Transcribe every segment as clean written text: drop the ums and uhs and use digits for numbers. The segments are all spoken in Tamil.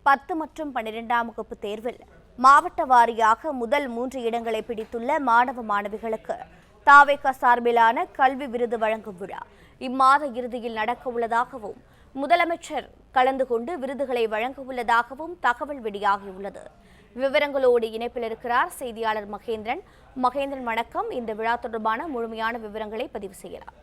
10 மற்றும் 12ஆம் வகுப்பு தேர்வில் மாவட்ட வாரியாக முதல் 3 இடங்களை பிடித்துள்ள மாணவ மாணவிகளுக்கு தாவேகா சார்பிலான கல்வி விருது வழங்கும் விழா இம்மாத இறுதியில் நடக்க உள்ளதாகவும் முதலமைச்சர் கலந்து கொண்டு விருதுகளை வழங்க உள்ளதாகவும் தகவல் வெளியாகியுள்ளது. விவரங்களோடு இணைப்பில் இருக்கிறார் செய்தியாளர் மகேந்திரன். வணக்கம். இந்த விழா தொடர்பான முழுமையான விவரங்களை பதிவு செய்யலாம்.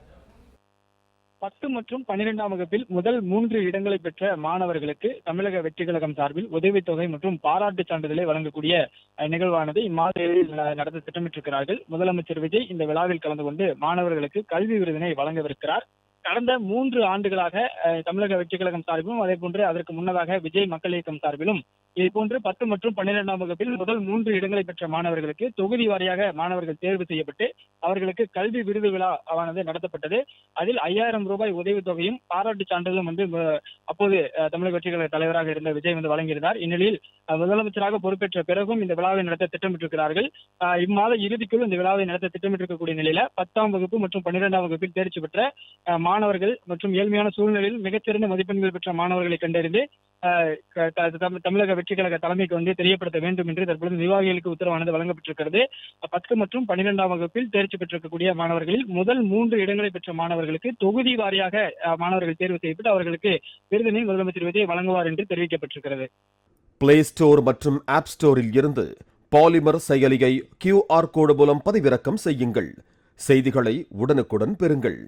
10 மற்றும் 12ஆம் வகுப்பில் முதல் 3 இடங்களை பெற்ற மாணவர்களுக்கு தமிழக வெற்றி கழகம் சார்பில் உதவித்தொகை மற்றும் பாராட்டு சான்றிதழை வழங்கக்கூடிய நிகழ்வானது இம்மாத நடத்த திட்டமிட்டிருக்கிறார்கள். முதலமைச்சர் விஜய் இந்த விழாவில் கலந்து கொண்டு மாணவர்களுக்கு கல்வி விருதினை வழங்கவிருக்கிறார். கடந்த 3 ஆண்டுகளாக தமிழக வெற்றி கழகம் சார்பிலும் அதே போன்று அதற்கு முன்னதாக விஜய் மக்கள் இயக்கம் சார்பிலும் இதுபோன்று 10 மற்றும் 12ஆம் வகுப்பில் முதல் 3 இடங்களை பெற்ற மாணவர்களுக்கு தொகுதி வாரியாக மாணவர்கள் தேர்வு செய்யப்பட்டு அவர்களுக்கு கல்வி விருது விழாவானது நடத்தப்பட்டது. அதில் 5000 ரூபாய் உதவித்தொகையும் பாராட்டு சான்றிதழும் அப்போது தமிழக வெற்றி கழக தலைவராக இருந்த விஜய் வழங்கியிருந்தார். இந்நிலையில் முதலமைச்சராக பொறுப்பேற்ற பிறகும் இந்த விழாவை நடத்த திட்டமிட்டிருக்கிறார்கள். இம்மாத இறுதிக்குள் இந்த விழாவை நடத்த திட்டமிட்டிருக்கக்கூடிய நிலையில 10ஆம் வகுப்பு மற்றும் 12ஆம் வகுப்பில் தேர்ச்சி பெற்ற மாணவர்கள் மற்றும் ஏழ்மையான சூழ்நிலையில் மிகச்சிறந்த மதிப்பெண்கள் பெற்ற மாணவர்களை கண்டறிந்து தமிழக வெற்றி கழக தலைமைக்கு தெரியப்படுத்த வேண்டும் என்று தற்பொழுது நிர்வாகிகளுக்கு உத்தரவானது வழங்கப்பட்டிருக்கிறது. 10 மற்றும் 12ஆம் வகுப்பில் தேர்ச்சி பெற்றிருக்கக்கூடிய மாணவர்களில் முதல் 3 இடங்களை பெற்ற மாணவர்களுக்கு தொகுதி வாரியாக மாணவர்கள் தேர்வு செய்யப்பட்டு அவர்களுக்கு விருதினை முதலமைச்சர் விஜய் வழங்குவார் என்று தெரிவிக்கப்பட்டிருக்கிறது. பிளே ஸ்டோர் மற்றும் ஆப் ஸ்டோரில் இருந்து பாலிமர் செயலியை QR கோடு மூலம் பதிவிறக்கம் செய்யுங்கள். செய்திகளை உடனுக்குடன் பெறுங்கள்.